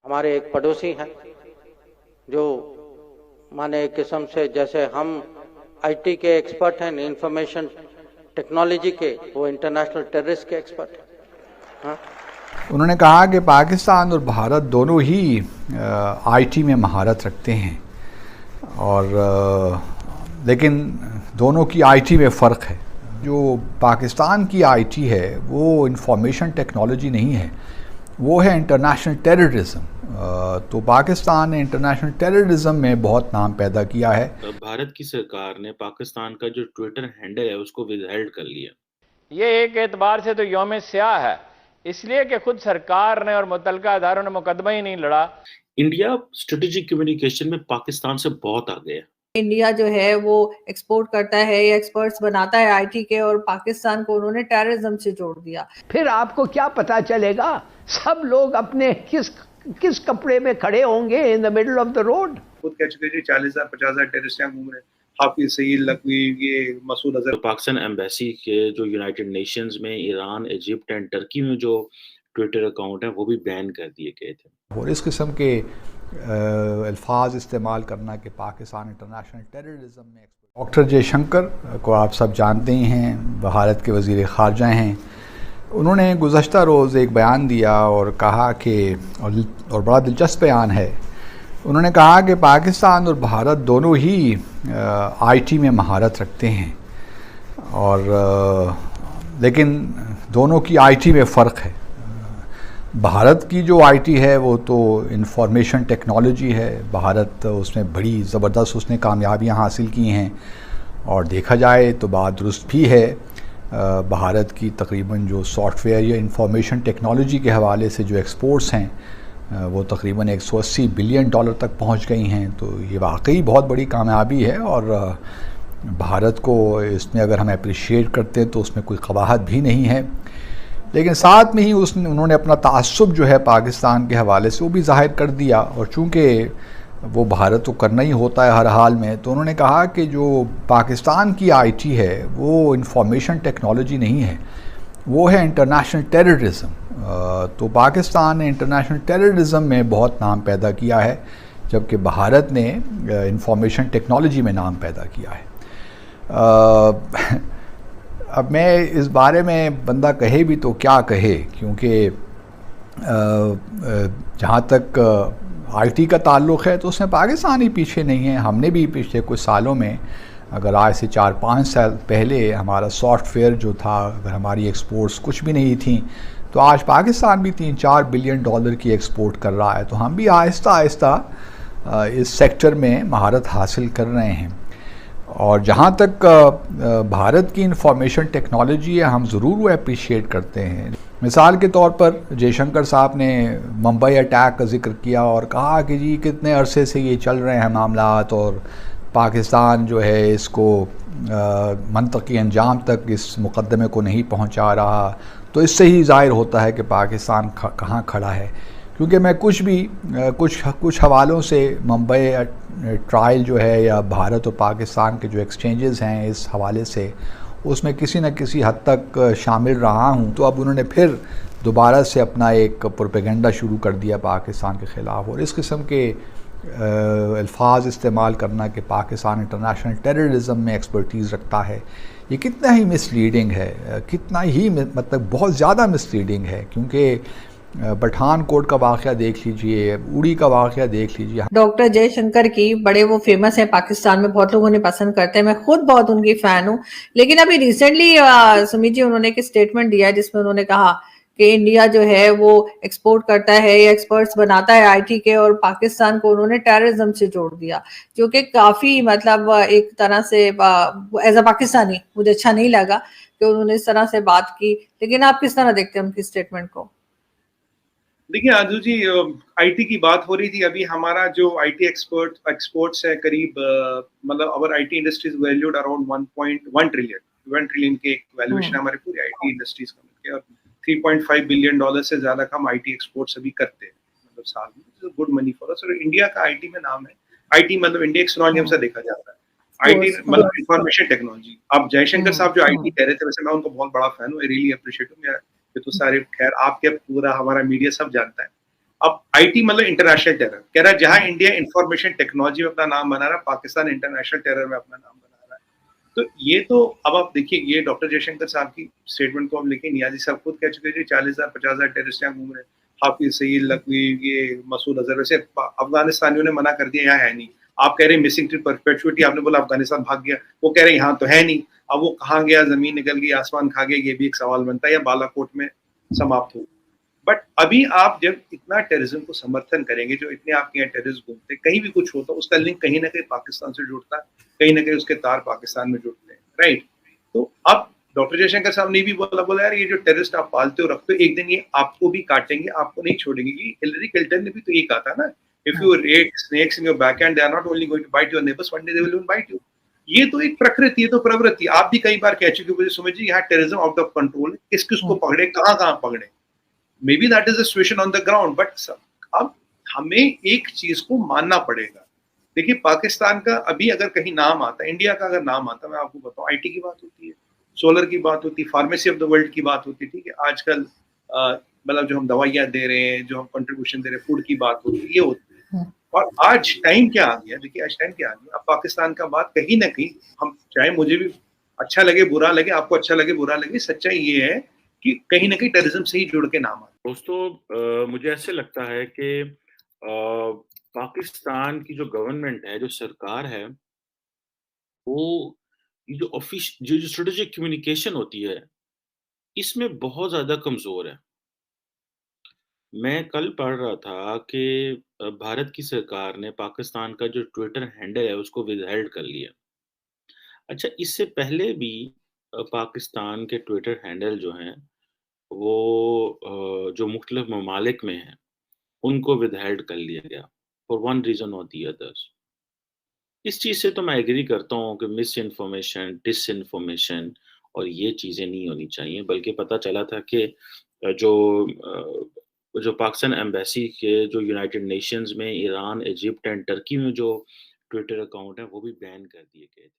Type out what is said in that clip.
हमारे एक पड़ोसी हैं जो माने एक किस्म से जैसे हम आईटी के एक्सपर्ट हैं, इंफॉर्मेशन टेक्नोलॉजी के, वो इंटरनेशनल टेररिस्ट के एक्सपर्ट हैं। हाँ? उन्होंने कहा कि पाकिस्तान और भारत दोनों ही आईटी में महारत रखते हैं और लेकिन दोनों की आईटी में फ़र्क है। जो पाकिस्तान की आईटी है वो इंफॉर्मेशन टेक्नोलॉजी नहीं है, वो है इंटरनेशनल टेररिज्म। तो पाकिस्तान ने इंटरनेशनल टेररिज्म में बहुत नाम पैदा किया है। भारत की सरकार ने पाकिस्तान का जो ट्विटर हैंडल है उसको विदहेल्ड कर लिया। ये एक एतबार से तो यौम स्याह है, इसलिए कि खुद सरकार ने और मुतलका अदारों ने मुकदमा ही नहीं लड़ा। इंडिया स्ट्रेटेजिक कम्युनिकेशन में पाकिस्तान से बहुत आगे है। इंडिया जो है वो एक्सपोर्ट करता है या एक्सपर्ट्स बनाता है आईटी के, और पाकिस्तान को उन्होंने टेररिज्म से जोड़ दिया। फिर आपको क्या पता चलेगा? सब लोग अपने किस कपड़े में खड़े होंगे in the middle of the road. खुद कह चुके हैं 40,000 50,000 टेररिस्ट यहाँ घूम रहे हैं। हाफिज सईद लकवी, ये मसूद अजहर। तो पाकिस्तान एम्बेसी के जो यूनाइटेड नेशंस में ईरान, इजिप्ट एंड टर्की में जो ट्विटर अकाउंट है वो भी बैन कर दिए गए थे। और इस किस्म के अल्फाज इस्तेमाल करना कि पाकिस्तान इंटरनेशनल टेररिज्म में। डॉक्टर जयशंकर को आप सब जानते ही हैं, भारत के वज़ीर ख़ारजा हैं। उन्होंने गुज़श्ता रोज़ एक बयान दिया और कहा कि और बड़ा दिलचस्प बयान है। उन्होंने कहा कि पाकिस्तान और भारत दोनों ही आईटी में महारत रखते हैं और लेकिन दोनों की आईटी में फ़र्क है। भारत की जो आईटी है वो तो इंफॉर्मेशन टेक्नोलॉजी है। भारत उसमें बड़ी ज़बरदस्त उसने कामयाबियां हासिल की हैं और देखा जाए तो बात दुरुस्त भी है। भारत की तकरीबन जो सॉफ्टवेयर या इंफॉर्मेशन टेक्नोलॉजी के हवाले से जो एक्सपोर्ट्स हैं वो तकरीबन 180 बिलियन डॉलर तक पहुंच गई हैं। तो ये वाकई बहुत बड़ी कामयाबी है और भारत को इसमें अगर हम अप्रिशिएट करते हैं तो उसमें कोई कबाहत भी नहीं है। लेकिन साथ में ही उन्होंने अपना तासुब जो है पाकिस्तान के हवाले से वो भी ज़ाहिर कर दिया, और चूँकि वो भारत को करना ही होता है हर हाल में, तो उन्होंने कहा कि जो पाकिस्तान की आईटी है वो इंफॉर्मेशन टेक्नोलॉजी नहीं है, वो है इंटरनेशनल टेररिज्म। तो पाकिस्तान ने इंटरनेशनल टेररिज्म में बहुत नाम पैदा किया है, जबकि भारत ने इंफॉर्मेशन टेक्नोलॉजी में नाम पैदा किया है। अब मैं इस बारे में बंदा कहे भी तो क्या कहे, क्योंकि जहाँ तक आईटी का ताल्लुक़ है तो उसमें पाकिस्तान ही पीछे नहीं है। हमने भी पिछले कुछ सालों में, अगर आज से 4-5 साल पहले हमारा सॉफ्टवेयर जो था, अगर हमारी एक्सपोर्ट्स कुछ भी नहीं थी, तो आज पाकिस्तान भी 3-4 बिलियन डॉलर की एक्सपोर्ट कर रहा है। तो हम भी आहिस्ता आहिस्ता इस सेक्टर में महारत हासिल कर रहे हैं। और जहाँ तक भारत की इंफॉर्मेशन टेक्नोलॉजी है, हम ज़रूर वो अप्रिशिएट करते हैं। मिसाल के तौर पर जयशंकर साहब ने मुंबई अटैक का जिक्र किया और कहा कि जी कितने अरसे से ये चल रहे हैं मामलात और पाकिस्तान जो है इसको मंतकी अंजाम तक इस मुकदमे को नहीं पहुँचा रहा। तो इससे ही ज़ाहिर होता है कि पाकिस्तान कहाँ खड़ा है, क्योंकि मैं कुछ हवालों से मुंबई ट्रायल जो है या भारत और पाकिस्तान के जो एक्सचेंजेस हैं इस हवाले से, उसमें किसी न किसी हद तक शामिल रहा हूं। तो अब उन्होंने फिर दोबारा से अपना एक प्रोपेगेंडा शुरू कर दिया पाकिस्तान के ख़िलाफ़, और इस किस्म के अल्फाज इस्तेमाल करना कि पाकिस्तान इंटरनेशनल टेररिज्म में एक्सपर्टीज़ रखता है, ये कितना ही मिसलीडिंग है, कितना ही मतलब बहुत ज़्यादा मिसलीडिंग है। क्योंकि पठानकोट का वाक़या देख लीजिए, उड़ी का वाक़या देख लीजिए। डॉक्टर जयशंकर की बड़े वो फेमस है पाकिस्तान में, बहुत लोग उन्हें पसंद करते हैं, मैं खुद बहुत उनकी फैन हूँ। लेकिन अभी रिसेंटली सुमित जी उन्होंने एक स्टेटमेंट दिया जिसमें उन्होंने कहा कि इंडिया जो है वो एक्सपोर्ट करता है या एक्सपर्ट्स बनाता है आईटी के, और पाकिस्तान को उन्होंने टेररिज्म से जोड़ दिया, जो कि काफी मतलब एक तरह से एज अ पाकिस्तानी मुझे अच्छा नहीं लगा कि उन्होंने इस तरह से बात की। लेकिन आप किस तरह देखते हैं उनकी स्टेटमेंट को? देखिए आजू जी, आईटी की बात हो रही थी अभी। हमारा जो आईटी एक्सपोर्ट्स है करीब मतलब our IT industries valued around 1 trillion के एक वैल्यूएशन हमारे पूरी आईटी इंडस्ट्रीज का मिलकर, और 3.5 बिलियन डॉलर से ज्यादा का हम आईटी एक्सपोर्ट्स अभी करते हैं मतलब साल में। Good money for us. और इंडिया का आईटी में नाम है, आईटी मतलब इंडिया एक्सोनोनियम से देखा जाता है, आईटी मतलब इंफॉर्मेशन टेक्नोलॉजी। अब जयशंकर साहब जो आईटी कह रहे थे, वैसे मैं उनको बहुत बड़ा फैन हूँ, आई रियली अप्रिशिएट हूँ। ये तो सारे खैर आपके पूरा हमारा मीडिया सब जानता है अब आईटी मतलब इंटरनेशनल टेरर कह रहा है, जहां इंडिया इंफॉर्मेशन टेक्नोलॉजी में अपना नाम बना रहा है, पाकिस्तान इंटरनेशनल टेरर में अपना नाम बना रहा है। तो ये तो अब आप देखिए, ये डॉक्टर जयशंकर साहब की स्टेटमेंट को हम लेके नियाजी साहब खुद कह चुके थे 40,000 50,000 टेररिस्ट यहाँ घूम रहे हैं। हाफिज सईद लखवी, ये मसूद अजहर, वैसे अफगानिस्तानियों ने मना कर दिया यहाँ है नहीं। आप कह रहे हैं मिसिंग टू परपेचुइटी, आपने बोला अफगानिस्तान भाग गया, वो कह रहे हैं यहाँ तो है नहीं। अब वो कहाँ गया, जमीन निकल गई, आसमान खा गया, ये भी एक सवाल बनता है, या बालाकोट में समाप्त हो। बट अभी आप जब इतना टेररिज्म को समर्थन करेंगे, जो इतने आपके यहाँ टेररिस्ट घूमते, कहीं भी कुछ होता, उसका लिंक कहीं ना कहीं पाकिस्तान से जुड़ता है, कहीं ना कहीं उसके तार पाकिस्तान में जुड़ते हैं, राइट। तो अब डॉक्टर जयशंकर साहब ने भी बोला यार, ये जो टेररिस्ट आप पालते हो रखते हो, एक दिन ये आपको भी काटेंगे, आपको नहीं छोड़ेंगे। ये हिलरी क्लिंटन ने भी तो ये कहा था ना, if you rate snakes in your back end, they are not only going to bite your neighbours, one day they will bite you. ये तो एक प्रकृति, ये तो प्रवृत्ति। आप भी कई बार कह चुके हो, सुमित जी, यहाँ टेररिज्म आउट ऑफ कंट्रोल है, किस किस को पकड़े, कहाँ पकड़े। May be that is the situation on the ground, but अब हमें एक चीज को मानना पड़ेगा। देखिए, पाकिस्तान का अभी अगर कहीं नाम आता, इंडिया का अगर नाम आता, मैं आपको बताऊं, आईटी की बात होती है, सोलर की बात होती है, फार्मेसी ऑफ द वर्ल्ड की बात होती है, ठीक है। आजकल मतलब जो हम दवाइयाँ दे रहे हैं, जो हम कंट्रीब्यूशन दे रहे हैं, फूड की बात होती है, ये होती है। और आज टाइम क्या आ गया, देखिए आज टाइम क्या आ गया, अब पाकिस्तान का बात कहीं ना कहीं, हम चाहे मुझे भी अच्छा लगे बुरा लगे, आपको अच्छा लगे बुरा लगे, सच्चाई ये है कि कहीं ना कहीं टेररिज्म से ही जुड़ के नाम आता है। दोस्तों, मुझे ऐसे लगता है कि पाकिस्तान की जो गवर्नमेंट है, जो सरकार है, वो ये जो स्ट्रेटेजिक कम्युनिकेशन होती है, इसमें बहुत ज़्यादा कमज़ोर है। मैं कल पढ़ रहा था कि भारत की सरकार ने पाकिस्तान का जो ट्विटर हैंडल है, उसको विदहेल्ड कर लिया। अच्छा, इससे पहले भी पाकिस्तान के ट्विटर हैंडल जो हैं, वो जो मुख्तलिफ ममालिक में हैं, उनको विदहेल्ड कर लिया गया फॉर वन रीज़न और दी अदर्स। इस चीज़ से तो मैं एग्री करता हूँ कि मिस इन्फॉर्मेशन, डिसइन्फॉर्मेशन और ये चीज़ें नहीं होनी चाहिए, बल्कि पता चला था कि जो पाकिस्तान एम्बेसी के जो यूनाइटेड नेशंस में ईरान, इजिप्ट एंड टर्की में जो ट्विटर अकाउंट हैं, वो भी बैन कर दिए गए थे।